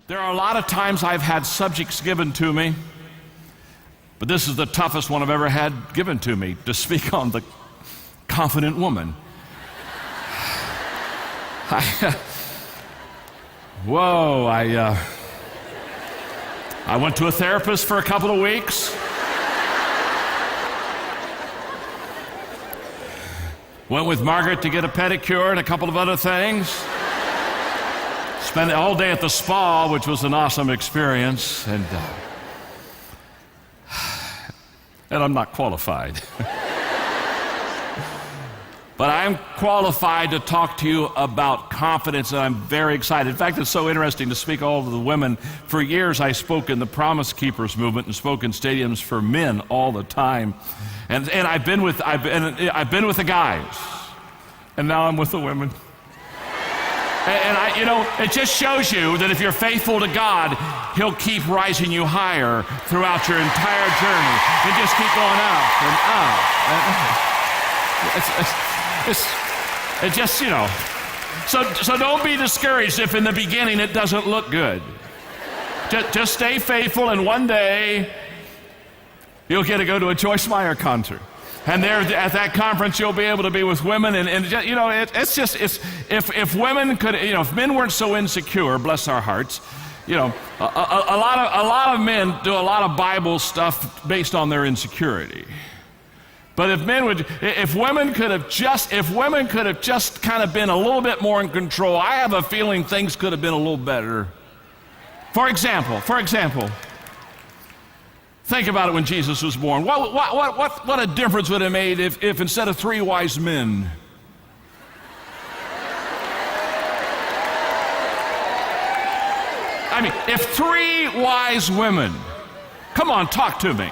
There are a lot of times I've had subjects given to me, but this is the toughest one I've ever had given to me, to speak on the confident woman. I went to a therapist for a couple of weeks. Went with Margaret to get a pedicure and a couple of other things. Spent all day at the spa, which was an awesome experience, and I'm not qualified. But I'm qualified to talk to you about confidence, and I'm very excited. In fact, it's so interesting to speak all to the women. For years, I spoke in the Promise Keepers movement and spoke in stadiums for men all the time. And I've been with the guys, and now I'm with the women. And it just shows you that if you're faithful to God, He'll keep rising you higher throughout your entire journey. You just keep going up and up. So don't be discouraged if in the beginning it doesn't look good. Just stay faithful, and one day you'll get to go to a Joyce Meyer concert. And there at that conference, you'll be able to be with women, if women could, if men weren't so insecure, bless our hearts, a lot of men do a lot of Bible stuff based on their insecurity. But if women could have just kind of been a little bit more in control, I have a feeling things could have been a little better. For example. Think about it when Jesus was born. What a difference would it have made if instead of 3 wise men, if 3 wise women, come on, talk to me.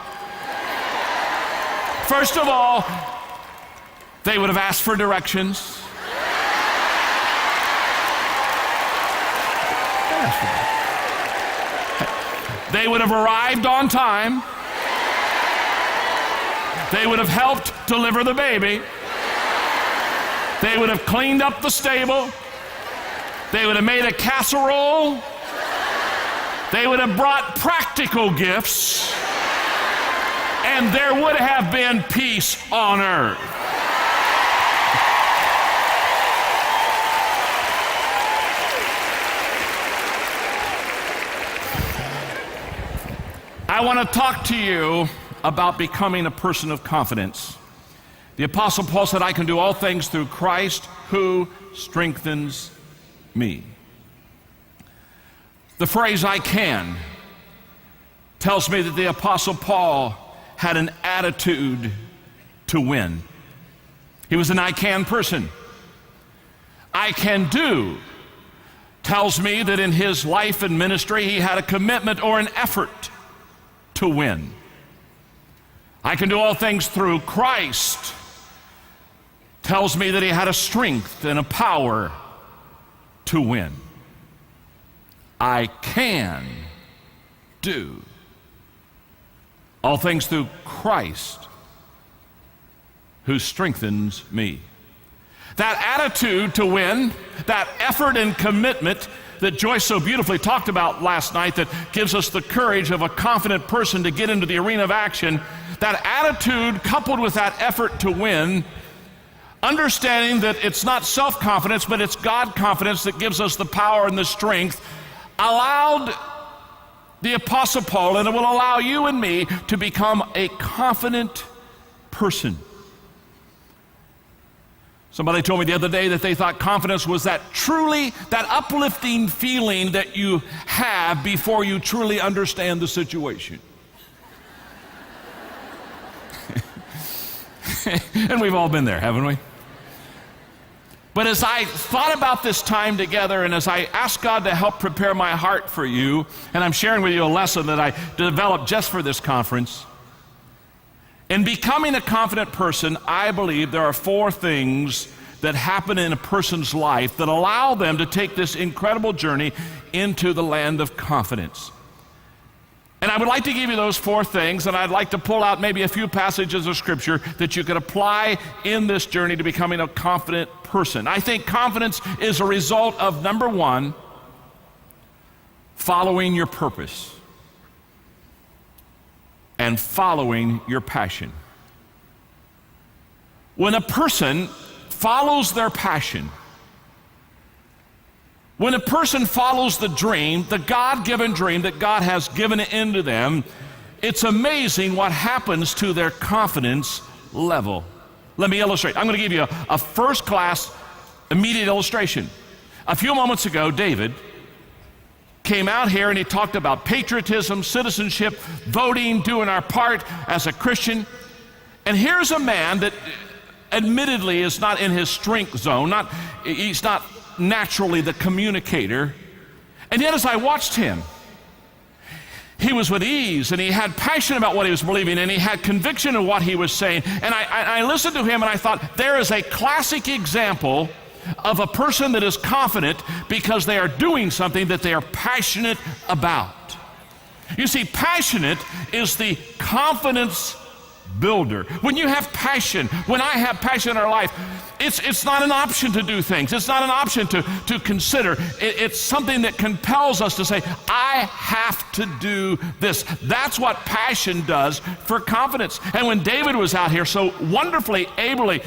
First of all, they would have asked for directions. They would have arrived on time. They would have helped deliver the baby. They would have cleaned up the stable. They would have made a casserole. They would have brought practical gifts. And there would have been peace on earth. I want to talk to you about becoming a person of confidence. The Apostle Paul said, I can do all things through Christ who strengthens me. The phrase I can tells me that the Apostle Paul had an attitude to win. He was an I can person. I can do tells me that in his life and ministry he had a commitment or an effort to win. I can do all things through Christ tells me that he had a strength and a power to win. I can do all things through Christ who strengthens me. That attitude to win, that effort and commitment that Joyce so beautifully talked about last night, that gives us the courage of a confident person to get into the arena of action, that attitude coupled with that effort to win, understanding that it's not self-confidence, but it's God confidence that gives us the power and the strength, allowed the Apostle Paul, and it will allow you and me to become a confident person. Somebody told me the other day that they thought confidence was that uplifting feeling that you have before you truly understand the situation. And we've all been there, haven't we? But as I thought about this time together, and as I asked God to help prepare my heart for you, and I'm sharing with you a lesson that I developed just for this conference, in becoming a confident person, I believe there are 4 things that happen in a person's life that allow them to take this incredible journey into the land of confidence. And I would like to give you those 4 things, and I'd like to pull out maybe a few passages of Scripture that you could apply in this journey to becoming a confident person. I think confidence is a result of, number 1, following your purpose and following your passion. When a person follows their passion, when a person follows the dream, the God-given dream that God has given into them, it's amazing what happens to their confidence level. Let me illustrate. I'm going to give you a first-class immediate illustration. A few moments ago, David came out here and he talked about patriotism, citizenship, voting, doing our part as a Christian. And here's a man that admittedly is not in his strength zone, he's not naturally the communicator. And yet as I watched him, he was with ease and he had passion about what he was believing and he had conviction of what he was saying. And I listened to him and I thought, there is a classic example of a person that is confident because they are doing something that they are passionate about. You see, passionate is the confidence builder. When you have passion, when I have passion in our life, it's not an option to do things. It's not an option to consider. It's something that compels us to say, I have to do this. That's what passion does for confidence. And when David was out here so wonderfully, ably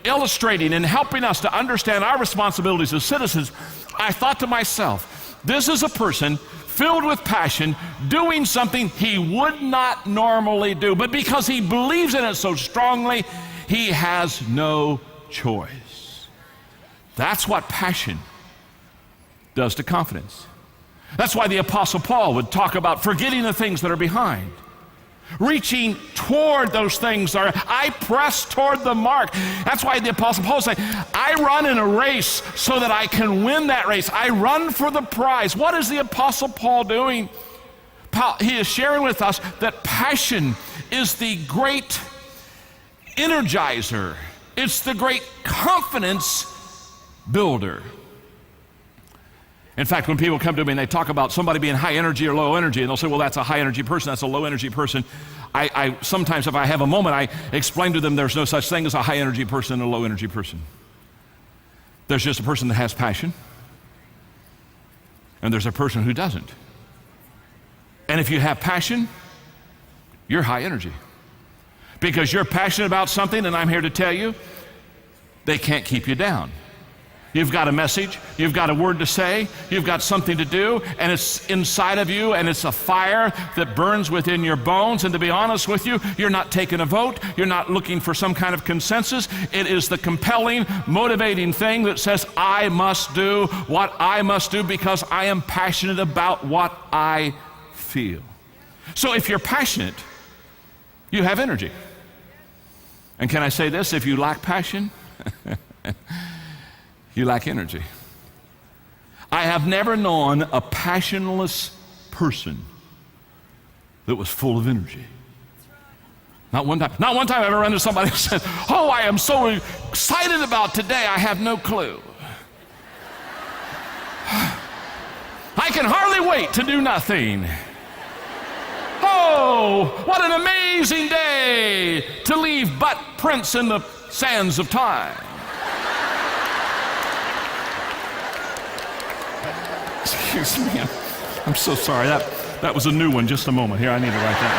illustrating and helping us to understand our responsibilities as citizens, I thought to myself, this is a person filled with passion, doing something he would not normally do. But because he believes in it so strongly, he has no choice. That's what passion does to confidence. That's why the Apostle Paul would talk about forgetting the things that are behind, reaching toward those things. I press toward the mark. That's why the Apostle Paul said, I run in a race so that I can win that race. I run for the prize. What is the Apostle Paul doing? He is sharing with us that passion is the great energizer. It's the great confidence builder. In fact, when people come to me and they talk about somebody being high energy or low energy, and they'll say, well, that's a high energy person, that's a low energy person. I sometimes, if I have a moment, I explain to them there's no such thing as a high energy person and a low energy person. There's just a person that has passion, and there's a person who doesn't. And if you have passion, you're high energy. Because you're passionate about something, and I'm here to tell you, they can't keep you down. You've got a message, you've got a word to say, you've got something to do, and it's inside of you, and it's a fire that burns within your bones. And to be honest with you, you're not taking a vote, you're not looking for some kind of consensus. It is the compelling, motivating thing that says, I must do what I must do because I am passionate about what I feel. So if you're passionate, you have energy. And can I say this? If you lack passion, you lack energy. I have never known a passionless person that was full of energy. Not one time. Not one time I've ever run into somebody who said, oh, I am so excited about today, I have no clue. I can hardly wait to do nothing. Oh, what an amazing day to leave butt prints in the sands of time. Excuse me, I'm so sorry. That was a new one. Just a moment here. I need to write that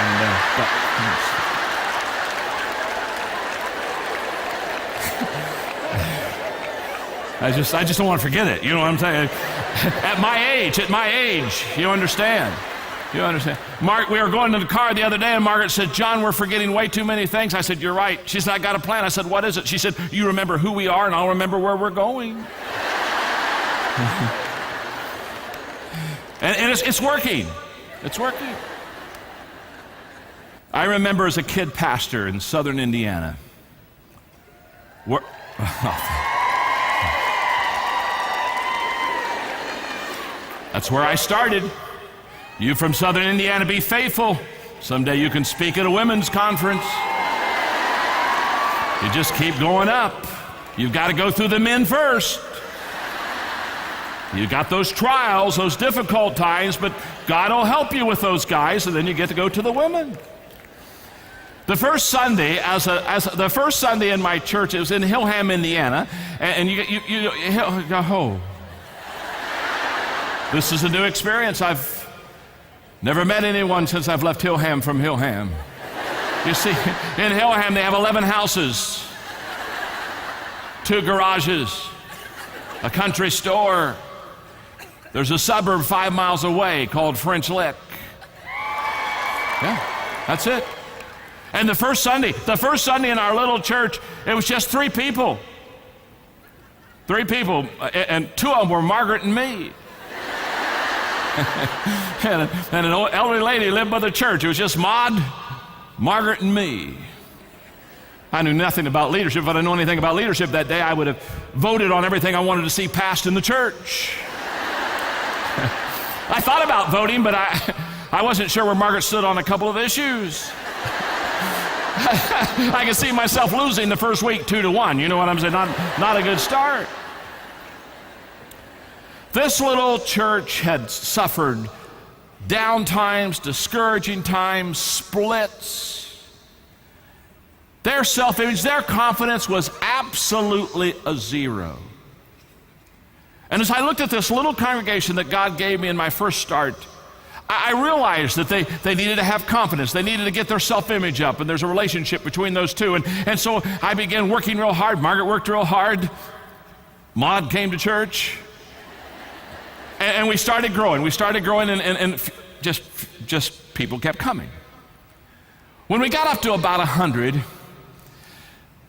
one down. I just don't want to forget it. You know what I'm saying? At my age, you understand. You understand? Mark, we were going to the car the other day, and Margaret said, John, we're forgetting way too many things. I said, you're right. She said, I got a plan. I said, what is it? She said, you remember who we are, and I'll remember where we're going. And it's working. It's working. I remember as a kid pastor in southern Indiana. That's where I started. You from southern Indiana, be faithful. Someday you can speak at a women's conference. You just keep going up. You've got to go through the men first. You got those trials, those difficult times, but God will help you with those guys, and then you get to go to the women. The first Sunday, the first Sunday in my church, it was in Hillham, Indiana, and this is a new experience. I've Never met anyone since I've left Hillham from Hillham. You see, in Hillham they have 11 houses, 2 garages, a country store. There's a suburb 5 miles away called French Lick. Yeah, that's it. And the first Sunday in our little church, it was just 3 people. 3 people, and 2 of them were Margaret and me. and an old elderly lady lived by the church. It was just Maud, Margaret, and me. I knew nothing about leadership. If I didn't know anything about leadership that day, I would have voted on everything I wanted to see passed in the church. I thought about voting, but I wasn't sure where Margaret stood on a couple of issues. I could see myself losing the first week 2-1. You know what I'm saying? Not a good start. This little church had suffered down times, discouraging times, splits. Their self-image, their confidence was absolutely a 0. And as I looked at this little congregation that God gave me in my first start, I realized that they needed to have confidence. They needed to get their self-image up, and there's a relationship between those two. And so I began working real hard. Margaret worked real hard. Maud came to church. And we started growing. And just people kept coming. When we got up to about 100,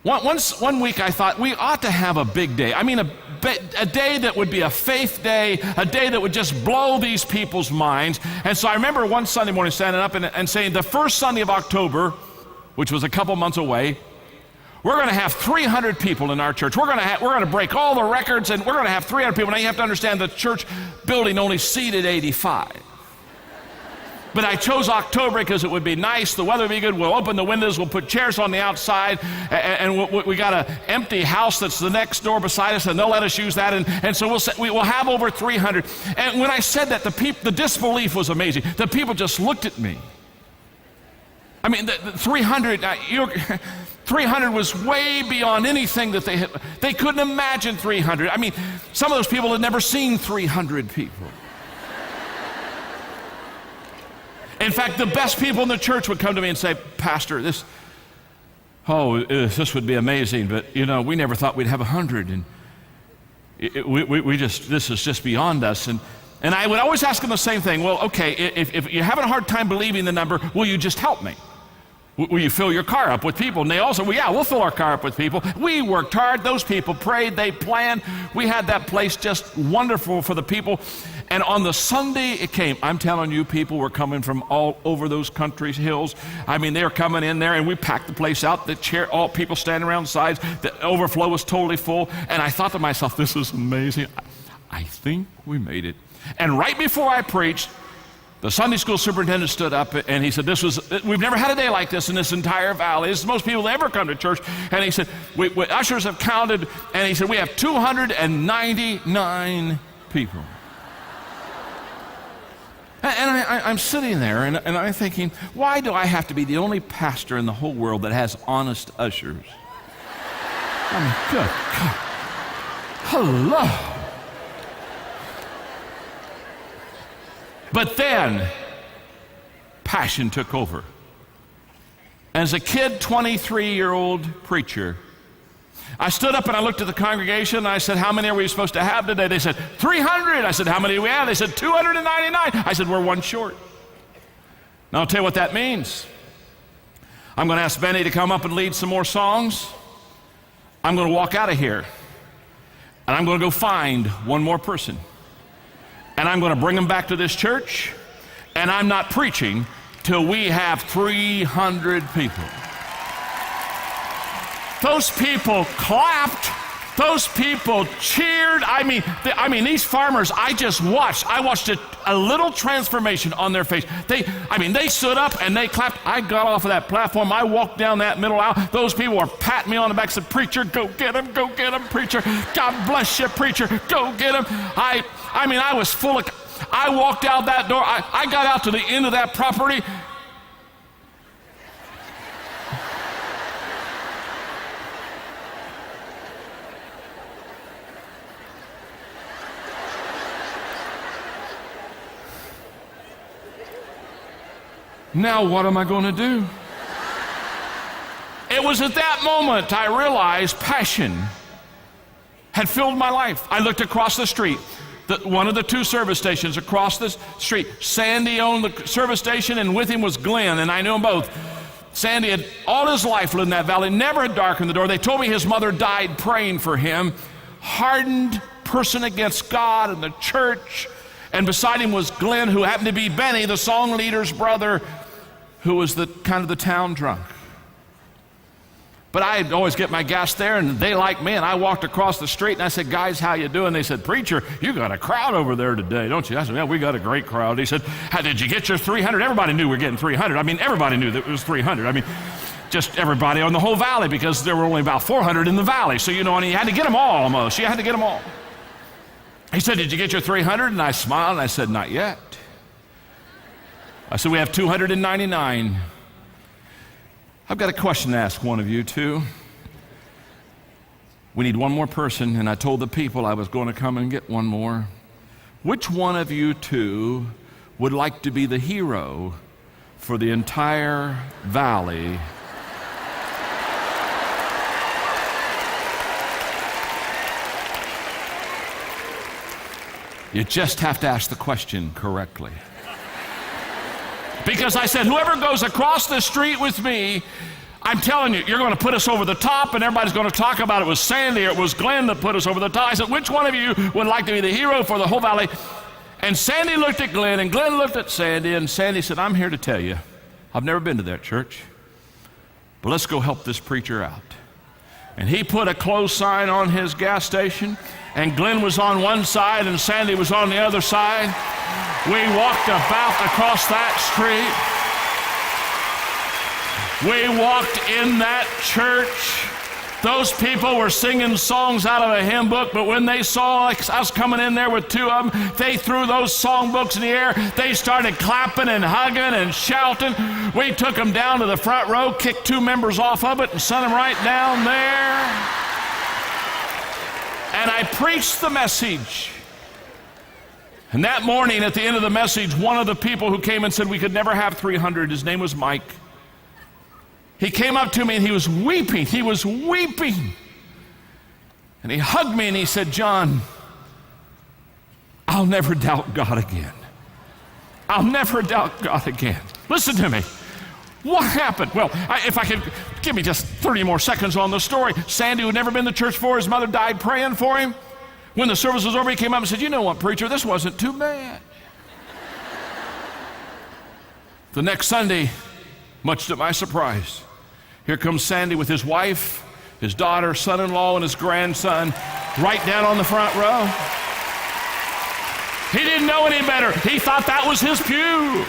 one week I thought we ought to have a big day. I mean, a day that would be a faith day, a day that would just blow these people's minds. And so I remember one Sunday morning standing up and saying, the first Sunday of October, which was a couple months away, we're going to have 300 people in our church. We're going to break all the records, and we're going to have 300 people. Now you have to understand the church building only seated 85. But I chose October because it would be nice, the weather would be good, we'll open the windows, we'll put chairs on the outside, and we got an empty house that's the next door beside us, and they'll let us use that, and so we'll have over 300. And when I said that, the disbelief was amazing. The people just looked at me. I mean, the 300, 300 was way beyond anything that they couldn't imagine 300. I mean, some of those people had never seen 300 people. In fact, the best people in the church would come to me and say, Pastor, this would be amazing, but we never thought we'd have 100, and this is just beyond us. And I would always ask them the same thing. Well, okay, if you're having a hard time believing the number, will you just help me? Will you fill your car up with people? And they also, well, yeah, we'll fill our car up with people. We worked hard. Those people prayed. They planned. We had that place just wonderful for the people. And on the Sunday it came. I'm telling you, people were coming from all over those country hills. I mean, they were coming in there, and we packed the place out. All people standing around the sides. The overflow was totally full. And I thought to myself, this is amazing. I think we made it. And right before I preached, the Sunday school superintendent stood up and he said, we've never had a day like this in this entire valley. This is the most people that ever come to church. And he said, we ushers have counted, and he said, we have 299 people. And I'm sitting there and I'm thinking, why do I have to be the only pastor in the whole world that has honest ushers? I mean, good God. Hello. But then, passion took over. As a kid, 23-year-old preacher, I stood up and I looked at the congregation and I said, how many are we supposed to have today? They said, 300. I said, how many do we have? They said, 299. I said, we're one short. Now I'll tell you what that means. I'm going to ask Benny to come up and lead some more songs. I'm going to walk out of here and I'm going to go find one more person. And I'm going to bring them back to this church, and I'm not preaching till we have 300 people. Those people clapped. Those people cheered. I mean, these farmers, I watched a little transformation on their face. They stood up and they clapped. I got off of that platform. I walked down that middle aisle. Those people were patting me on the back, said, preacher, go get him, preacher. God bless you, preacher, go get him. I was full of, I walked out that door. I got out to the end of that property. Now what am I going to do? It was at that moment I realized passion had filled my life. I looked across the street, one of the two service stations across the street. Sandy owned the service station, and with him was Glenn, and I knew them both. Sandy had all his life lived in that valley, never had darkened the door. They told me his mother died praying for him. Hardened person against God and the church. And beside him was Glenn, who happened to be Benny, the song leader's brother, who was the kind of the town drunk. But I'd always get my gas there, and they liked me, and I walked across the street, and I said, guys, how you doing? They said, preacher, you got a crowd over there today, don't you? I said, yeah, we got a great crowd. He said, how did you get your 300? Everybody knew we were getting 300. I mean, everybody knew that it was 300. I mean, just everybody on the whole valley, because there were only about 400 in the valley. So, and you had to get them all almost. You had to get them all. He said, did you get your 300? And I smiled, and I said, not yet. I said, we have 299. I've got a question to ask one of you, too. We need one more person, and I told the people I was going to come and get one more. Which one of you two would like to be the hero for the entire valley? You just have to ask the question correctly. Because I said, whoever goes across the street with me, I'm telling you, you're going to put us over the top, and everybody's going to talk about it was Sandy or it was Glenn that put us over the top. I said, which one of you would like to be the hero for the whole valley? And Sandy looked at Glenn, and Glenn looked at Sandy, and Sandy said, I'm here to tell you, I've never been to that church, but let's go help this preacher out. And he put a close sign on his gas station, and Glenn was on one side and Sandy was on the other side. We walked about across that street. We walked in that church. Those people were singing songs out of a hymn book, but when they saw us coming in there with two of them, they threw those song books in the air. They started clapping and hugging and shouting. We took them down to the front row, kicked two members off of it, and sent them right down there. And I preached the message. And that morning, at the end of the message, one of the people who came and said we could never have 300, his name was Mike. He came up to me and he was weeping. He was weeping. And he hugged me and he said, John, I'll never doubt God again. I'll never doubt God again. Listen to me. What happened? Well, if I could give me just 30 more seconds on the story. Sandy, who had never been to church before, his mother died praying for him. When the service was over, he came up and said, you know what, preacher, this wasn't too bad. The next Sunday, much to my surprise, here comes Sandy with his wife, his daughter, son-in-law, and his grandson right down on the front row. He didn't know any better. He thought that was his pew.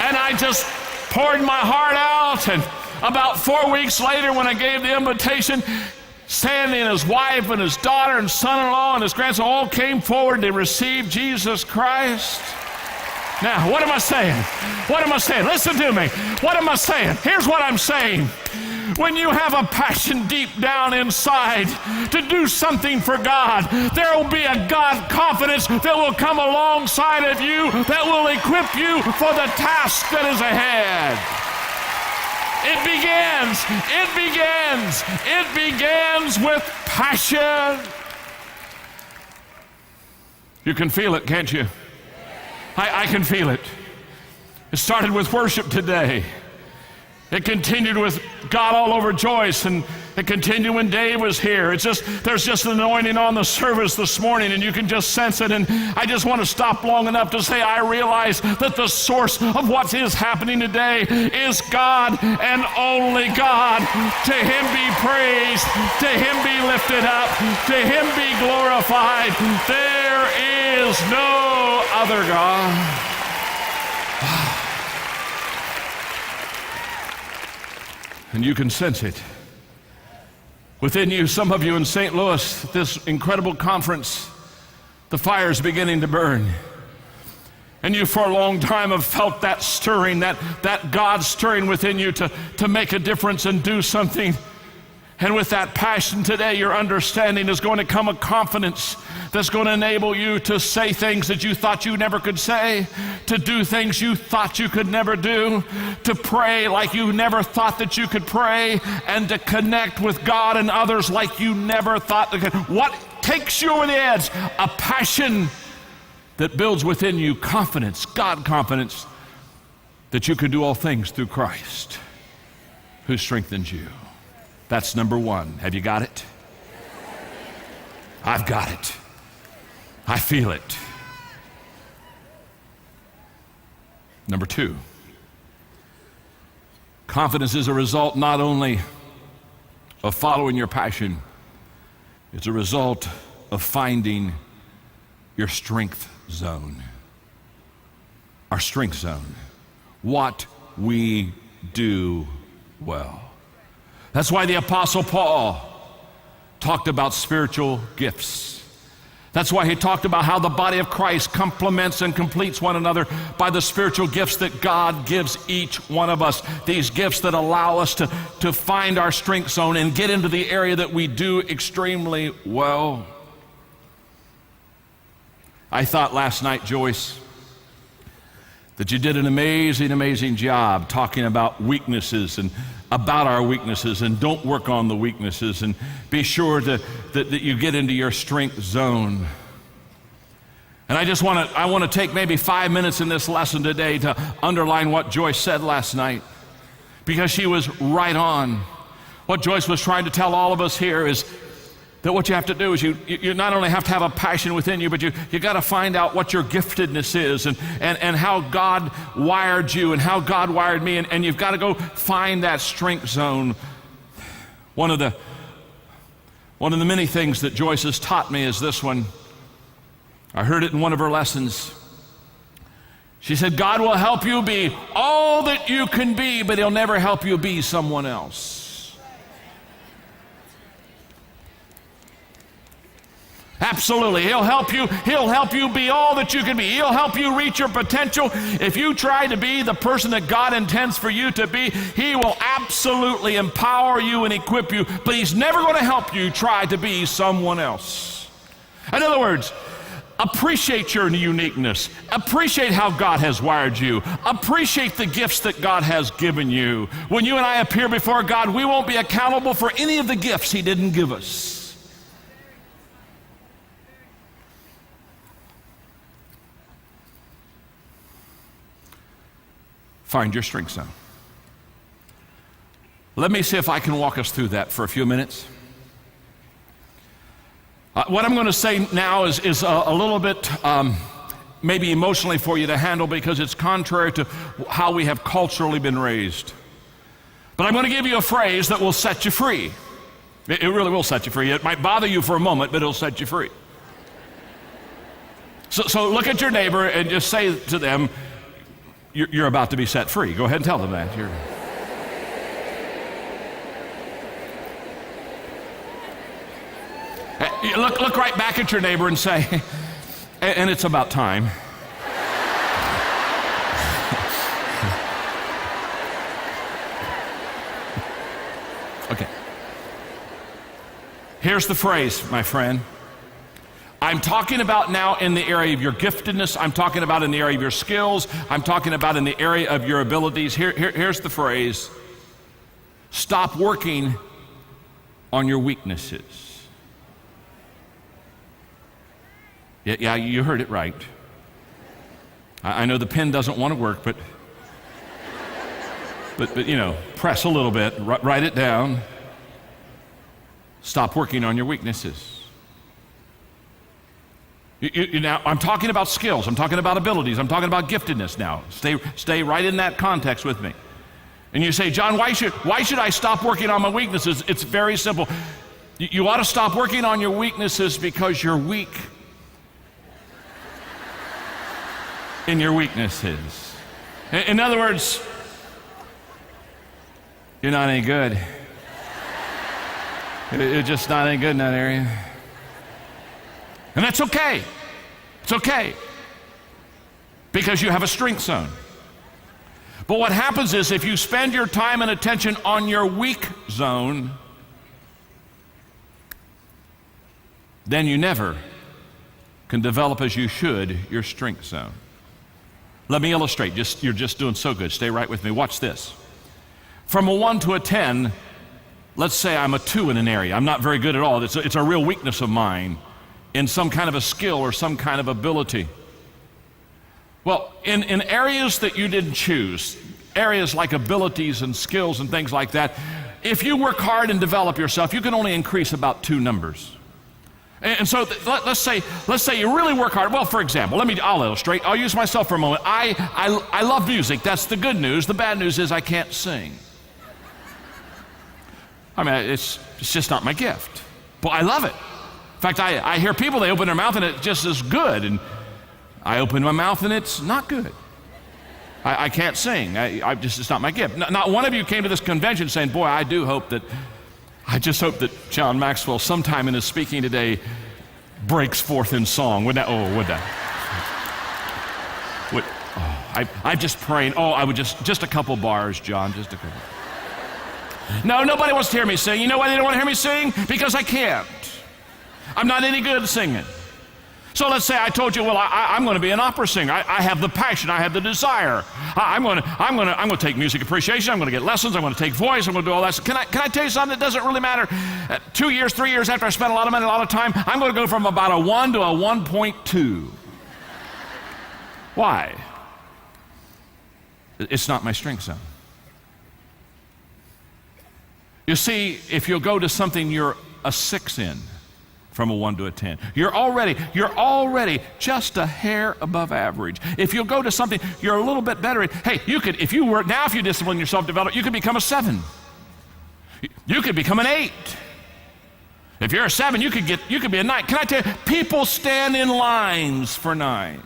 And I just poured my heart out, and about 4 weeks later when I gave the invitation, Sandy and his wife and his daughter and son-in-law and his grandson all came forward to receive Jesus Christ. Now, what am I saying? What am I saying? Listen to me. What am I saying? Here's what I'm saying. When you have a passion deep down inside to do something for God, there will be a God confidence that will come alongside of you that will equip you for the task that is ahead. It begins with passion. You can feel it, can't you? I can feel it. It started with worship today. It continued with God all over Joyce, and it continued when Dave was here. There's just an anointing on the service this morning, and you can just sense it. And I just want to stop long enough to say I realize that the source of what is happening today is God and only God. To Him be praised, to Him be lifted up, to Him be glorified. There is no other God. And you can sense it within you. Some of you in St. Louis, this incredible conference, the fire is beginning to burn. And you for a long time have felt that stirring, that God stirring within you to make a difference and do something. And with that passion today, your understanding is going to come a confidence that's going to enable you to say things that you thought you never could say, to do things you thought you could never do, to pray like you never thought that you could pray, and to connect with God and others like you never thought that could. What takes you over the edge? A passion that builds within you confidence, God confidence, that you can do all things through Christ who strengthens you. That's number one. Have you got it? I've got it. I feel it. Number two, confidence is a result not only of following your passion, it's a result of finding your strength zone. Our strength zone. What we do well. That's why the Apostle Paul talked about spiritual gifts. That's why he talked about how the body of Christ complements and completes one another by the spiritual gifts that God gives each one of us. These gifts that allow us to find our strength zone and get into the area that we do extremely well. I thought last night, Joyce, that you did an amazing, amazing job talking about weaknesses and about our weaknesses, and don't work on the weaknesses, and be sure that you get into your strength zone. And I want to take maybe 5 minutes in this lesson today to underline what Joyce said last night, because she was right on. What Joyce was trying to tell all of us here is that what you have to do is you not only have to have a passion within you, but you got to find out what your giftedness is and how God wired you and how God wired me, and you've got to go find that strength zone. One of the many things that Joyce has taught me is this one. I heard it in one of her lessons. She said, God will help you be all that you can be, but He'll never help you be someone else. Absolutely. He'll help you be all that you can be. He'll help you reach your potential. If you try to be the person that God intends for you to be, He will absolutely empower you and equip you, but He's never going to help you try to be someone else. In other words, appreciate your uniqueness. Appreciate how God has wired you. Appreciate the gifts that God has given you. When you and I appear before God, we won't be accountable for any of the gifts He didn't give us. Find your strength zone. Let me see if I can walk us through that for a few minutes. What I'm going to say now is a little bit maybe emotionally for you to handle, because it's contrary to how we have culturally been raised. But I'm going to give you a phrase that will set you free. It really will set you free. It might bother you for a moment, but it'll set you free. So look at your neighbor and just say to them, you're about to be set free. Go ahead and tell them that. Look right back at your neighbor and say, and it's about time. Okay. Here's the phrase, my friend. I'm talking about now in the area of your giftedness. I'm talking about in the area of your skills. I'm talking about in the area of your abilities. Here's the phrase. Stop working on your weaknesses. Yeah, you heard it right. I know the pen doesn't want to work, but press a little bit, write it down. Stop working on your weaknesses. Now, I'm talking about skills. I'm talking about abilities. I'm talking about giftedness now. Stay right in that context with me. And you say, John, why should I stop working on my weaknesses? It's very simple. You ought to stop working on your weaknesses because you're weak in your weaknesses. In other words, you're not any good. You're just not any good in that area. And that's okay. It's okay. Because you have a strength zone. But what happens is if you spend your time and attention on your weak zone, then you never can develop as you should your strength zone. Let me illustrate. You're just doing so good. Stay right with me. Watch this. From a 1 to a 10, let's say I'm a 2 in an area. I'm not very good at all. It's a real weakness of mine in some kind of a skill or some kind of ability. Well, in areas that you didn't choose, areas like abilities and skills and things like that, if you work hard and develop yourself, you can only increase about 2 numbers. And so let's say you really work hard. Well, for example, I'll illustrate. I'll use myself for a moment. I love music. That's the good news. The bad news is I can't sing. I mean, it's just not my gift. But I love it. In fact, I hear people, they open their mouth and it just is good. And I open my mouth and it's not good. I can't sing. It's not my gift. Not one of you came to this convention saying, boy, I just hope that John Maxwell sometime in his speaking today breaks forth in song. Would that? I'm just praying. I would just a couple bars, John, just a couple. No, nobody wants to hear me sing. You know why they don't want to hear me sing? Because I can't. I'm not any good at singing. So let's say I told you, well, I'm going to be an opera singer. I have the passion. I have the desire. I'm going to take music appreciation. I'm going to get lessons. I'm going to take voice. I'm going to do all that. Can I tell you something that doesn't really matter? 2 years, 3 years after I spent a lot of money, a lot of time, I'm going to go from about a 1 to a 1.2. Why? It's not my strength zone. You see, if you'll go to something you're a 6 in, from a 1 to a 10. You're already just a hair above average. If you'll go to something you're a little bit better at, hey, if you discipline yourself, develop, you could become a 7. You could become an 8. If you're a 7, you could be a 9. Can I tell you, people stand in lines for 9s.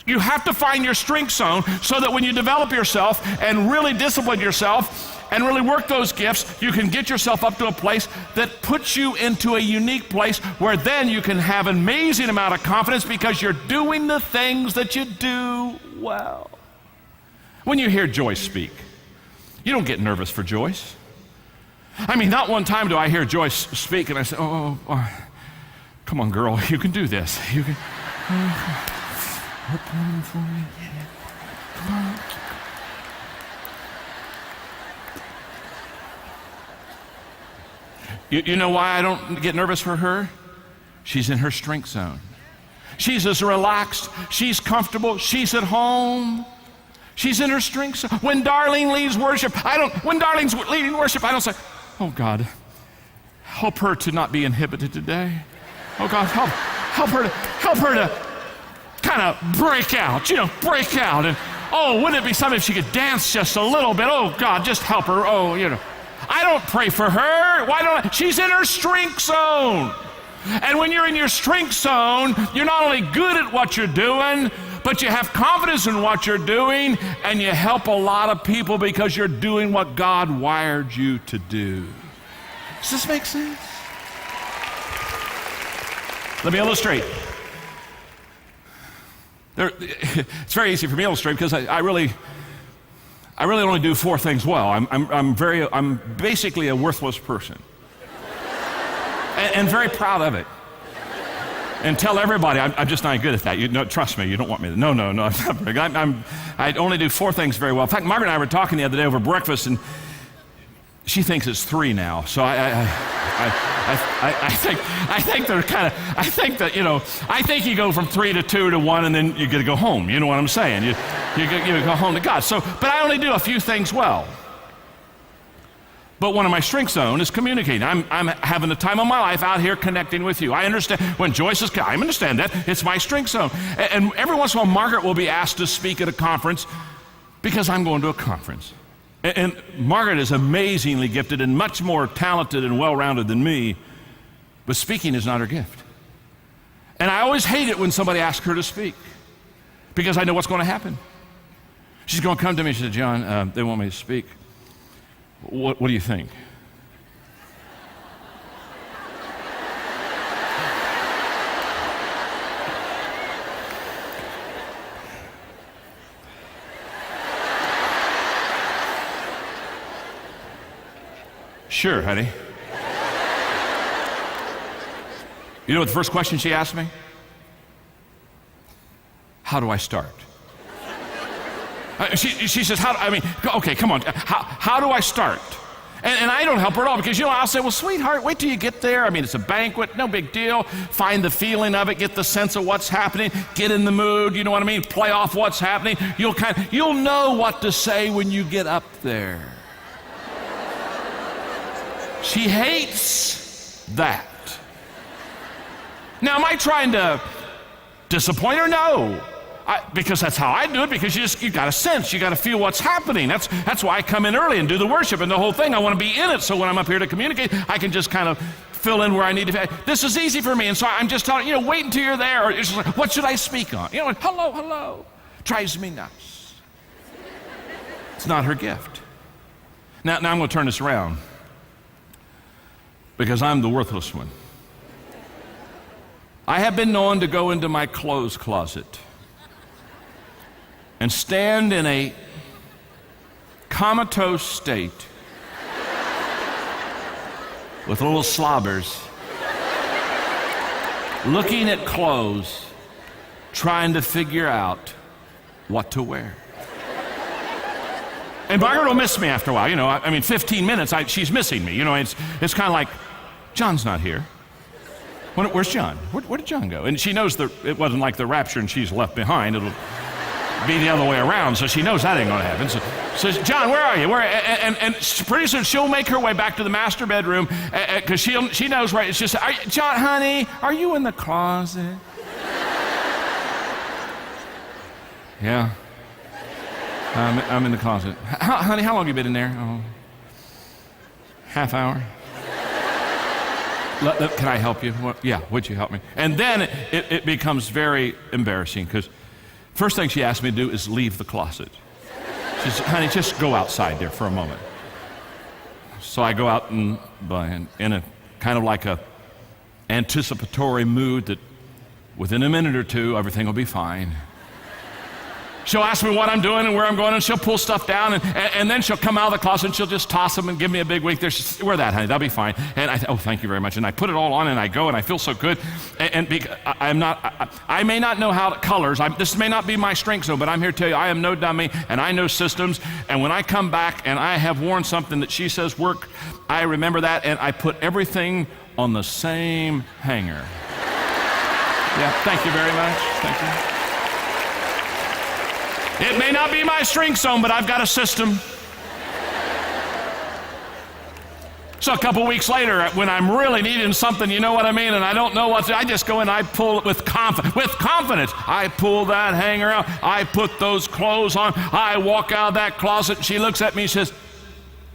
You have to find your strength zone so that when you develop yourself and really discipline yourself and really work those gifts, you can get yourself up to a place that puts you into a unique place where then you can have an amazing amount of confidence because you're doing the things that you do well. When you hear Joyce speak, you don't get nervous for Joyce. I mean, not one time do I hear Joyce speak and I say, oh come on, girl, you can do this. You can. Praying for me. Come on. You know why I don't get nervous for her? She's in her strength zone. She's as relaxed. She's comfortable. She's at home. She's in her strength zone. When Darlene leads worship, when Darlene's leading worship, I don't say, oh God, help her to not be inhibited today. Oh God, help her to kind of break out, and wouldn't it be something if she could dance just a little bit? Oh God, just help her. I don't pray for her. Why don't I? She's in her strength zone. And when you're in your strength zone, you're not only good at what you're doing, but you have confidence in what you're doing, and you help a lot of people because you're doing what God wired you to do. Does this make sense? Let me illustrate. It's very easy for me to illustrate because I really only do 4 things well. I'm basically a worthless person, and very proud of it. And tell everybody I'm just not good at that. Trust me, you don't want me to. No, I'm not very good. I only do 4 things very well. In fact, Margaret and I were talking the other day over breakfast, and she thinks it's 3 now. So I think you go from 3 to 2 to 1, and then you got to go home. You know what I'm saying? You go home to God. But I only do a few things well. But one of my strength zone is communicating. I'm having the time of my life out here connecting with you. I understand when Joyce is. I understand that it's my strength zone. And every once in a while, Margaret will be asked to speak at a conference because I'm going to a conference. And Margaret is amazingly gifted and much more talented and well-rounded than me, but speaking is not her gift. And I always hate it when somebody asks her to speak because I know what's going to happen. She's going to come to me and she said, John, they want me to speak. What do you think? Sure, honey. You know what the first question she asked me? How do I start? She says, okay, come on. How do I start? And I don't help her at all because, I'll say, well, sweetheart, wait till you get there. I mean, it's a banquet, no big deal. Find the feeling of it, get the sense of what's happening, get in the mood, you know what I mean? Play off what's happening. You'll know what to say when you get up there. She hates that. Now, am I trying to disappoint her? No. Because that's how I do it, because you got to sense, you got to feel what's happening. That's why I come in early and do the worship and the whole thing. I want to be in it, so when I'm up here to communicate, I can just kind of fill in where I need to. This is easy for me, and so I'm just telling wait until you're there. Or it's just like, what should I speak on? Hello. Drives me nuts. It's not her gift. Now I'm going to turn this around, because I'm the worthless one. I have been known to go into my clothes closet and stand in a comatose state with little slobbers, looking at clothes, trying to figure out what to wear. And Margaret will miss me after a while, 15 minutes, she's missing me. It's kind of like, John's not here. Where's John? Where did John go? And she knows it wasn't like the rapture and she's left behind. It'll be the other way around, so she knows that ain't going to happen. So says, John, where are you? And pretty soon she'll make her way back to the master bedroom because she knows where. It's just, John, honey, are you in the closet? Yeah, I'm in the closet. Honey, how long have you been in there? Oh, half hour. Can I help you? Yeah, would you help me? And then it becomes very embarrassing because first thing she asked me to do is leave the closet. She said, honey, just go outside there for a moment. So I go out in a kind of like a anticipatory mood that within a minute or two, everything will be fine. She'll ask me what I'm doing and where I'm going, and she'll pull stuff down, and then she'll come out of the closet and she'll just toss them and give me a big wink. There, wear that, honey, that'll be fine. And oh, thank you very much. And I put it all on and I go and I feel so good. I may not know how colors. This may not be my strength zone, but I'm here to tell you I am no dummy and I know systems. And when I come back and I have worn something that she says worked, I remember that and I put everything on the same hanger. Yeah, thank you very much. Thank you. It may not be my strength zone, but I've got a system. So a couple weeks later, when I'm really needing something, you know what I mean, and I don't know what to do, I just go and I pull it with confidence. I pull that hanger out. I put those clothes on. I walk out of that closet, and she looks at me and says,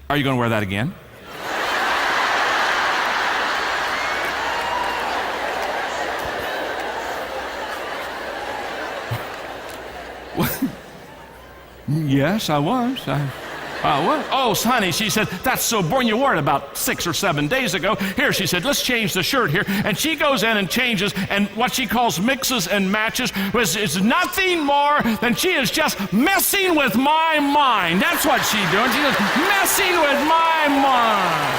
are you going to wear that again? Yes, I was. I was. Oh, honey, she said, that's so boring. You wore it about 6 or 7 days ago. Here, she said, let's change the shirt here. And she goes in and changes, and what she calls mixes and matches is nothing more than she is just messing with my mind. That's what she's doing. She's just messing with my mind.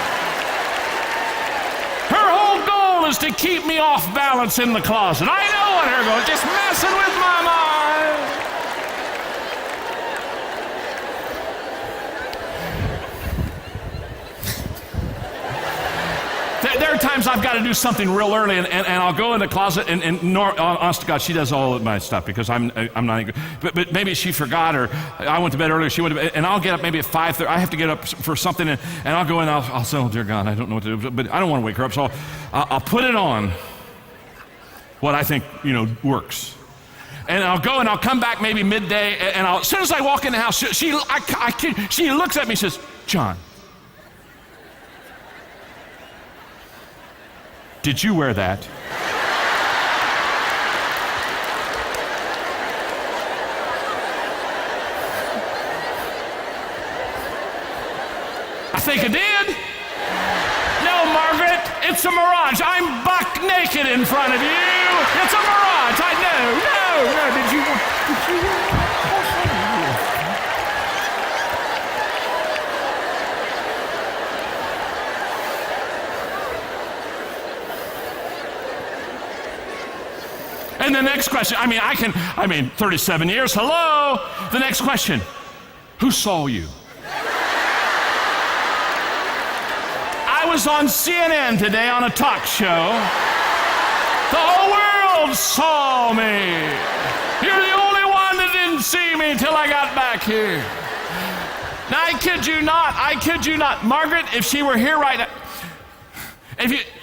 Her whole goal is to keep me off balance in the closet. I know what her goal is, just messing with my mind. There are times I've got to do something real early, and I'll go in the closet, and honest to God, she does all of my stuff because I'm not good. But maybe she forgot, or I went to bed earlier, she went to bed, and I'll get up maybe at 5:30. I have to get up for something, and I'll go in, I'll say, oh, dear God, I don't know what to do, but I don't want to wake her up, so I'll put it on what I think, works. And I'll go and I'll come back maybe midday, and as soon as I walk in the house, she looks at me and says, John, did you wear that? I think I did. No, Margaret, it's a mirage. I'm buck naked in front of you. It's a mirage. I know. No. Did you? And the next question, 37 years, hello. The next question, who saw you? I was on CNN today on a talk show. The whole world saw me. You're the only one that didn't see me till I got back here. Now, I kid you not. Margaret, if she were here right now,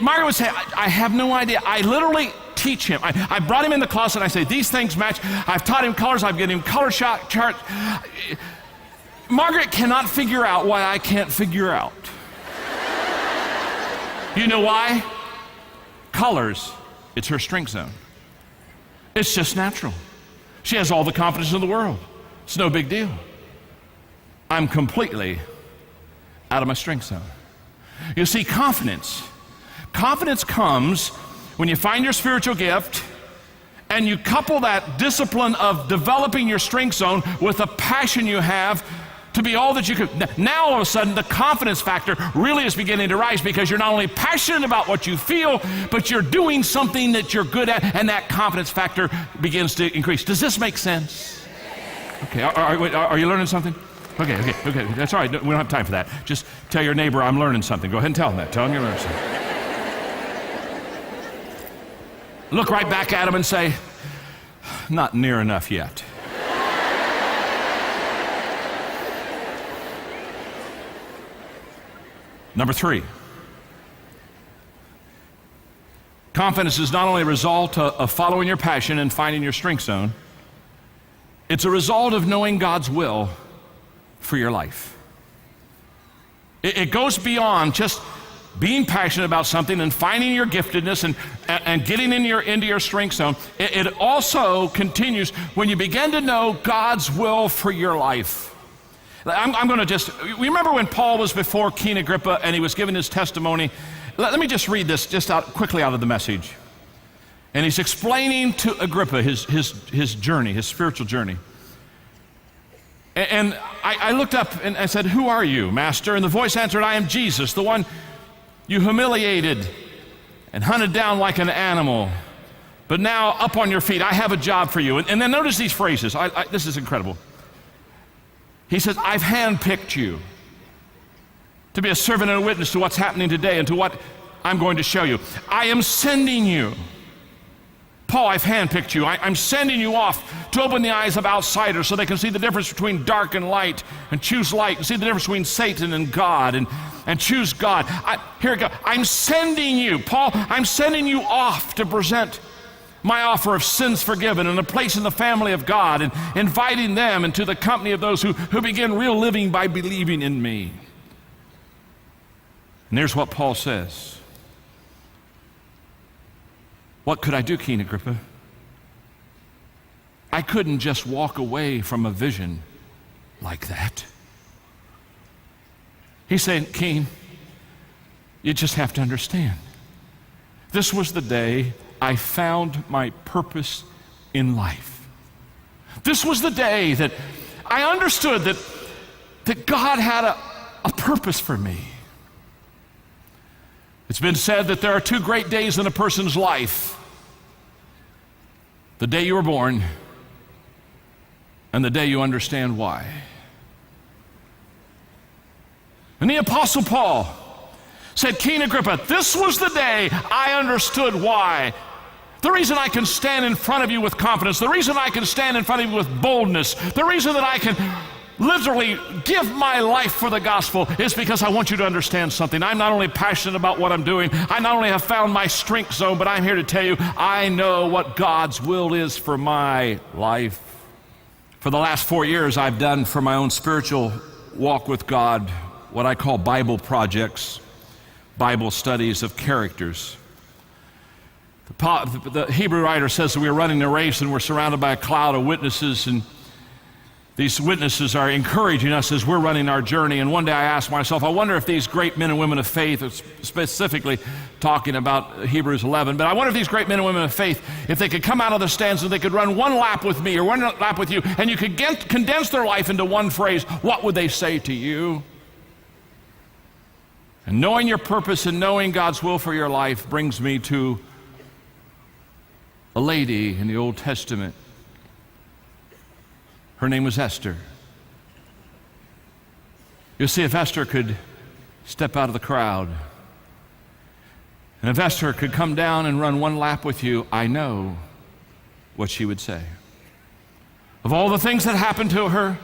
Margaret would say, I have no idea. I literally teach him. I brought him in the closet and I say, these things match. I've taught him colors. I've given him color charts. Margaret cannot figure out why I can't figure out. You know why? Colors, it's her strength zone. It's just natural. She has all the confidence in the world. It's no big deal. I'm completely out of my strength zone. You see, confidence comes when you find your spiritual gift and you couple that discipline of developing your strength zone with a passion you have to be all that you could. Now all of a sudden the confidence factor really is beginning to rise because you're not only passionate about what you feel, but you're doing something that you're good at, and that confidence factor begins to increase. Does this make sense? Okay, are you learning something? Okay, that's all right. We don't have time for that. Just tell your neighbor I'm learning something. Go ahead and tell them that. Tell them you're learning something. Look right back at them and say, not near enough yet. Number 3, confidence is not only a result of following your passion and finding your strength zone, it's a result of knowing God's will for your life. It goes beyond just being passionate about something and finding your giftedness and getting into your strength zone. It also continues when you begin to know God's will for your life. I'm going to just, remember when Paul was before King Agrippa and he was giving his testimony? Let me just read this just quickly out of the Message. And he's explaining to Agrippa his journey, his spiritual journey. And I looked up and I said, who are you, Master? And the voice answered, I am Jesus, the one you humiliated and hunted down like an animal. But now up on your feet, I have a job for you. And then notice these phrases. This is incredible. He says, I've handpicked you to be a servant and a witness to what's happening today and to what I'm going to show you. I am sending you. Paul, I've handpicked you. I'm sending you off to open the eyes of outsiders so they can see the difference between dark and light and choose light, and see the difference between Satan and God and choose God. Here we go. I'm sending you. Paul, I'm sending you off to present my offer of sins forgiven and a place in the family of God, and inviting them into the company of those who begin real living by believing in me. And here's what Paul says. What could I do, King Agrippa? I couldn't just walk away from a vision like that. He's saying, King, you just have to understand. This was the day I found my purpose in life. This was the day that I understood that God had a purpose for me. It's been said that there are 2 great days in a person's life: the day you were born and the day you understand why. And the Apostle Paul said, King Agrippa, this was the day I understood why. The reason I can stand in front of you with confidence, the reason I can stand in front of you with boldness, the reason that I can literally give my life for the gospel is because I want you to understand something. I'm not only passionate about what I'm doing, I not only have found my strength zone, but I'm here to tell you I know what God's will is for my life. For the last 4 years, I've done for my own spiritual walk with God what I call Bible projects, Bible studies of characters. The Hebrew writer says that we're running a race and we're surrounded by a cloud of witnesses, and these witnesses are encouraging us as we're running our journey. And one day I asked myself, I wonder if these great men and women of faith, specifically talking about Hebrews 11, but I wonder if these great men and women of faith, if they could come out of the stands and they could run one lap with me or one lap with you, and you could condense their life into one phrase, what would they say to you? And knowing your purpose and knowing God's will for your life brings me to a lady in the Old Testament. Her name was Esther. You see, if Esther could step out of the crowd, and if Esther could come down and run one lap with you, I know what she would say. Of all the things that happened to her,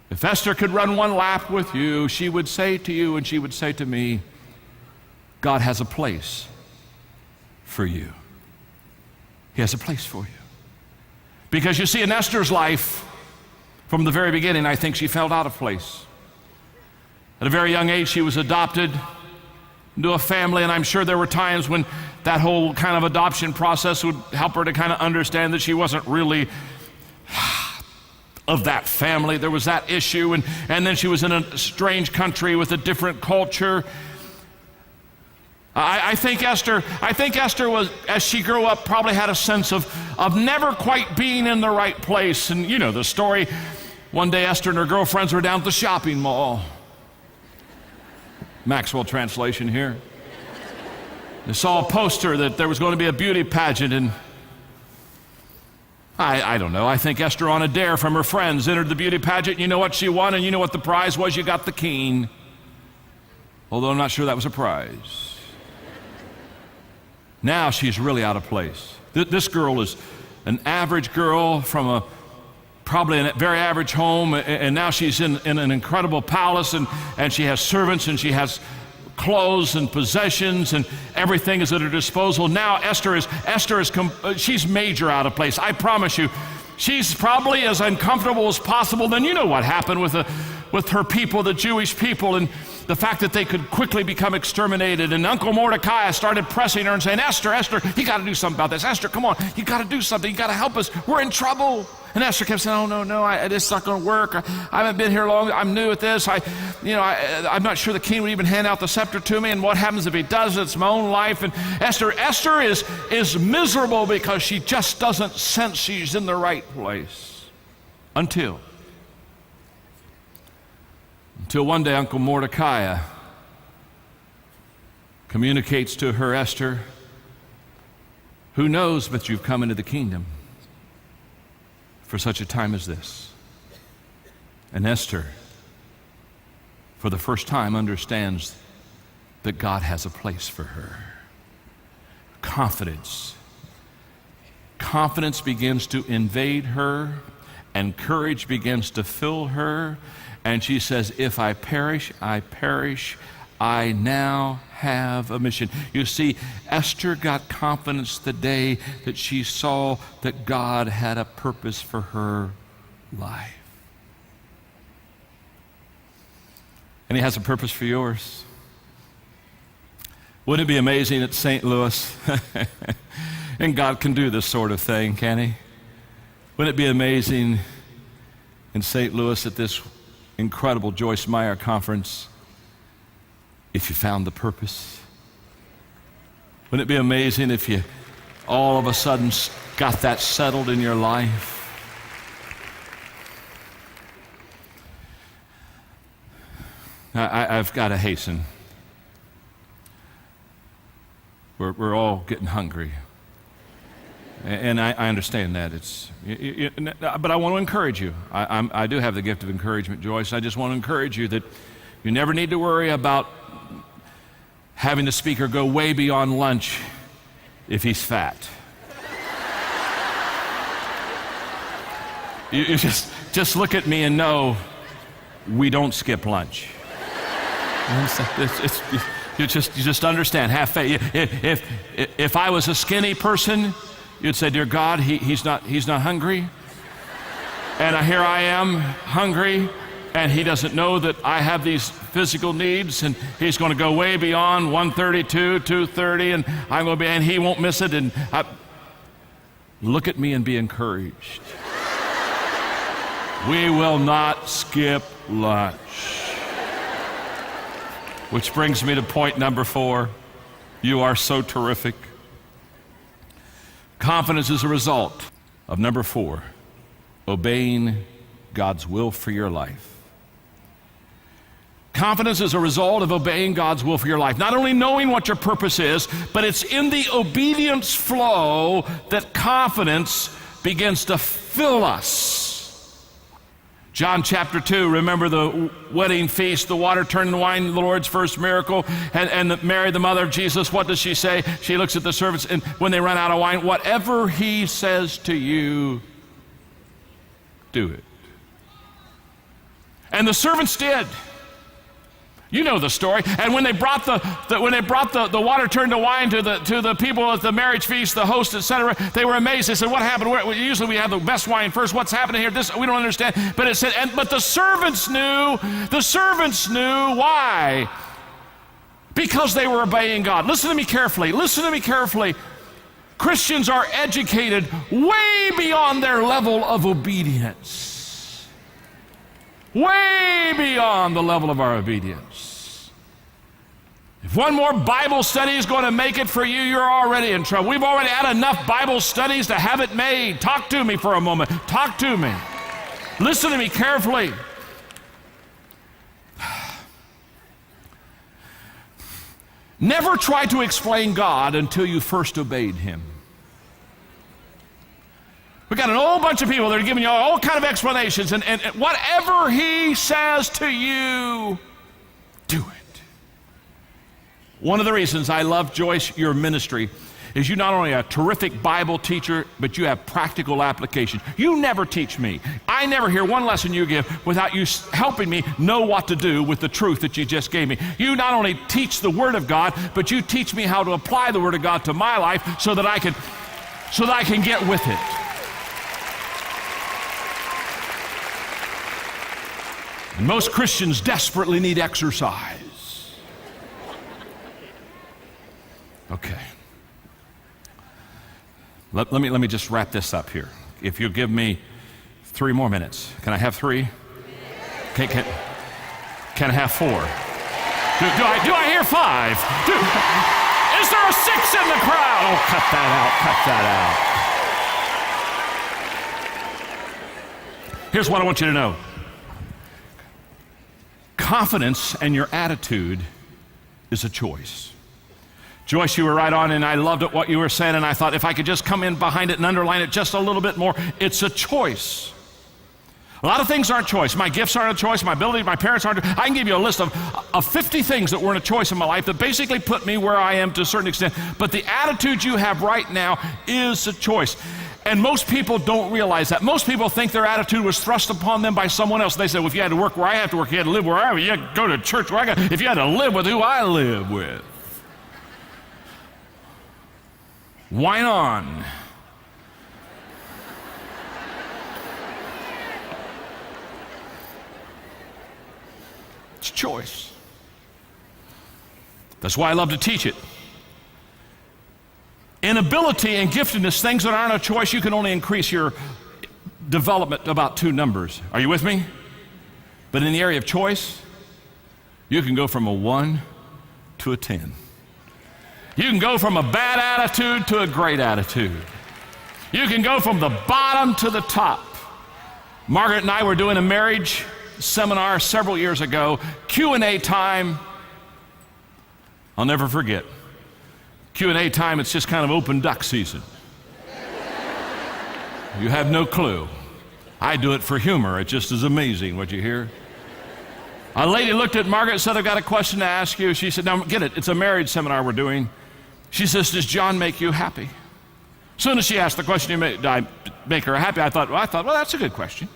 if Esther could run one lap with you, she would say to you and she would say to me, God has a place for you. He has a place for you. Because you see, in Esther's life, from the very beginning, I think she felt out of place. At a very young age, she was adopted into a family, and I'm sure there were times when that whole kind of adoption process would help her to kind of understand that she wasn't really of that family. There was that issue, and then she was in a strange country with a different culture. I think Esther was, as she grew up, probably had a sense of never quite being in the right place. And you know the story. One day Esther and her girlfriends were down at the shopping mall. Maxwell translation here. They saw a poster that there was going to be a beauty pageant, and I don't know, I think Esther, on a dare from her friends, entered the beauty pageant. You know what she won, and you know what the prize was? You got the king. Although I'm not sure that was a prize. Now she's really out of place. This girl is an average girl from probably a very average home, and now she's in an incredible palace, and she has servants, and she has clothes and possessions, and everything is at her disposal. Now she's major out of place. I promise you, she's probably as uncomfortable as possible. Then you know what happened with her people, the Jewish people, and the fact that they could quickly become exterminated. And Uncle Mordecai started pressing her and saying, Esther, you got to do something about this. Esther, come on, you got to do something. You got to help us. We're in trouble. And Esther kept saying, oh, no, this is not going to work. I haven't been here long. I'm new at this. I'm not sure the king would even hand out the scepter to me. And what happens if he does? It's my own life. And Esther is miserable because she just doesn't sense she's in the right place. Until one day Uncle Mordecai communicates to her, Esther, who knows but you've come into the kingdom for such a time as this. And Esther, for the first time, understands that God has a place for her. Confidence begins to invade her, and courage begins to fill her. And she says, if I perish, I perish. I now have a mission. You see, Esther got confidence the day that she saw that God had a purpose for her life. And He has a purpose for yours. Wouldn't it be amazing at St. Louis? And God can do this sort of thing, can He? Wouldn't it be amazing in St. Louis at this incredible Joyce Meyer conference if you found the purpose? Wouldn't it be amazing if you all of a sudden got that settled in your life? I've got to hasten. We're all getting hungry. And I understand that. But I want to encourage you. I do have the gift of encouragement, Joyce. I just want to encourage you that you never need to worry about having the speaker go way beyond lunch if he's fat. You just look at me and know we don't skip lunch. You just understand. Have faith. If I was a skinny person, you'd say, dear God, he's not hungry. And here I am hungry, and he doesn't know that I have these physical needs, and he's going to go way beyond 132, 230, and and he won't miss it. And look at me and be encouraged. We will not skip lunch. Which brings me to point number 4. You are so terrific. Confidence is a result of number 4, obeying God's will for your life. Confidence is a result of obeying God's will for your life. Not only knowing what your purpose is, but it's in the obedience flow that confidence begins to fill us. John chapter 2, remember the wedding feast, the water turned into wine, the Lord's first miracle, and Mary, the mother of Jesus, what does she say? She looks at the servants, and when they run out of wine, whatever he says to you, do it. And the servants did. You know the story. And when they brought the water turned to wine to the people at the marriage feast, the host, etc., they were amazed. They said, "What happened? Usually we have the best wine first. What's happening here? This we don't understand." But it said, but the servants knew. The servants knew why. Because they were obeying God. Listen to me carefully. Listen to me carefully. Christians are educated way beyond their level of obedience. Way beyond the level of our obedience. If one more Bible study is going to make it for you, you're already in trouble. We've already had enough Bible studies to have it made. Talk to me for a moment. Talk to me. Listen to me carefully. Never try to explain God until you first obeyed him. We got a whole bunch of people that are giving you all kind of explanations, and whatever he says to you, do it. One of the reasons I love, Joyce, your ministry is you not only are a terrific Bible teacher, but you have practical application. You never teach me. I never hear one lesson you give without you helping me know what to do with the truth that you just gave me. You not only teach the Word of God, but you teach me how to apply the Word of God to my life so that I can get with it. And most Christians desperately need exercise. Okay. Let me just wrap this up here. If you'll give me 3 more minutes. Can I have 3? Can I have 4? Do I hear 5? Is there a 6 in the crowd? Oh, cut that out. Here's what I want you to know. Confidence and your attitude is a choice. Joyce, you were right on, and I loved it, what you were saying, and I thought if I could just come in behind it and underline it just a little bit more, it's a choice. A lot of things aren't choice. My gifts aren't a choice. My ability, my parents aren't. I can give you a list of 50 things that weren't a choice in my life that basically put me where I am to a certain extent. But the attitude you have right now is a choice. And most people don't realize that. Most people think their attitude was thrust upon them by someone else. They say, well, if you had to work where I have to work, you had to live where I have, you had to go to church where I got, if you had to live with who I live with. Whine on. It's a choice. That's why I love to teach it. In ability and giftedness, things that aren't a choice, you can only increase your development about 2 numbers. Are you with me? But in the area of choice, you can go from a 1 to a 10. You can go from a bad attitude to a great attitude. You can go from the bottom to the top. Margaret and I were doing a marriage seminar several years ago, Q&A time. I'll never forget. Q&A time, it's just kind of open duck season. You have no clue. I do it for humor. It just is amazing what you hear. A lady looked at Margaret and said, I've got a question to ask you. She said, now get it, it's a marriage seminar we're doing. She says, does John make you happy? As soon as she asked the question, did I make her happy? I thought, well, that's a good question.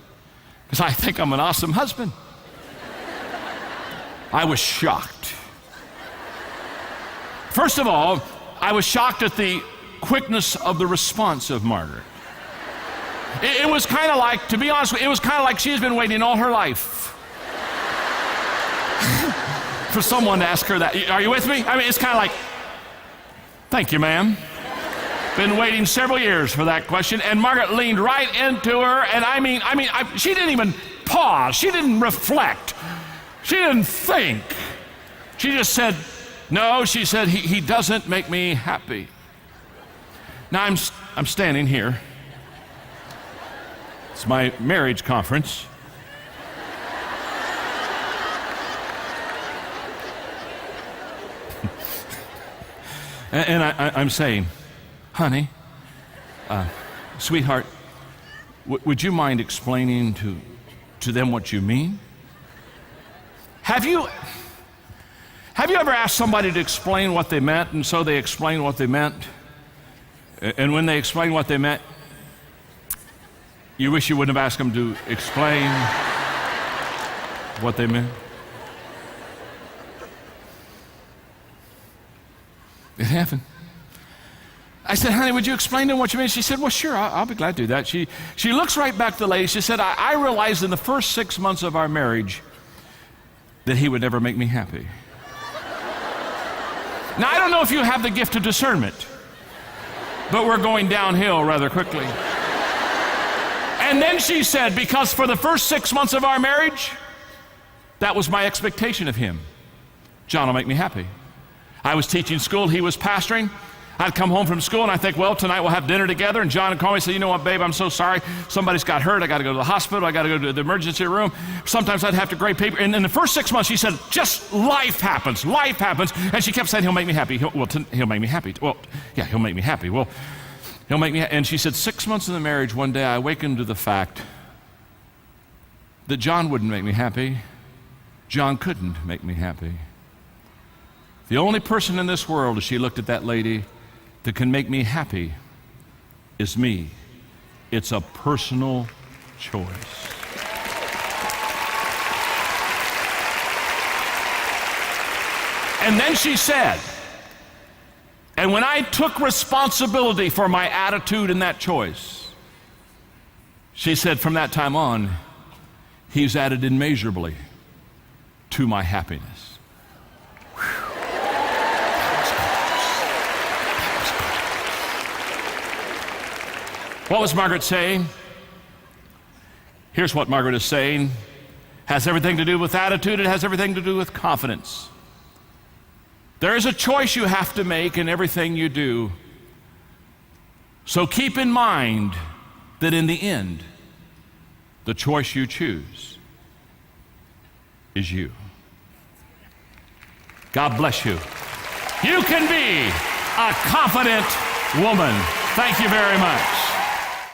Because I think I'm an awesome husband. I was shocked. First of all, I was shocked at the quickness of the response of Margaret. It was kind of like, to be honest with you, it was kind of like she's been waiting all her life for someone to ask her that. Are you with me? I mean, it's kind of like, thank you, ma'am. Been waiting several years for that question. And Margaret leaned right into her, and I mean, she didn't even pause. She didn't reflect. She didn't think. She just said, no, she said, he doesn't make me happy. Now I'm standing here. It's my marriage conference. And I'm saying, honey, sweetheart, would you mind explaining to them what you mean? Have you ever asked somebody to explain what they meant, and so they explained what they meant? And when they explained what they meant, you wish you wouldn't have asked them to explain what they meant? It happened. I said, honey, would you explain to them what you mean? She said, well, sure, I'll be glad to do that. She looks right back to the lady. She said, I realized in the first 6 months of our marriage that he would never make me happy. Now, I don't know if you have the gift of discernment, but we're going downhill rather quickly. And then she said, because for the first 6 months of our marriage, that was my expectation of him. John will make me happy. I was teaching school, he was pastoring. I'd come home from school and I think, well, tonight we'll have dinner together. And John would call me and say, you know what, babe, I'm so sorry. Somebody's got hurt. I got to go to the hospital. I got to go to the emergency room. Sometimes I'd have to grade paper. And in the first 6 months, she said, just life happens. Life happens. And she kept saying, he'll make me happy. He'll make me happy. Well, yeah, he'll make me happy. Well, he'll make me happy. And she said, 6 months in the marriage, one day I awakened to the fact that John wouldn't make me happy. John couldn't make me happy. The only person in this world, as she looked at that lady, that can make me happy is me. It's a personal choice. And then she said, and when I took responsibility for my attitude in that choice, she said, from that time on, he's added immeasurably to my happiness. What was Margaret saying? Here's what Margaret is saying. Has everything to do with attitude. It has everything to do with confidence. There is a choice you have to make in everything you do. So keep in mind that in the end, the choice you choose is you. God bless you. You can be a confident woman. Thank you very much.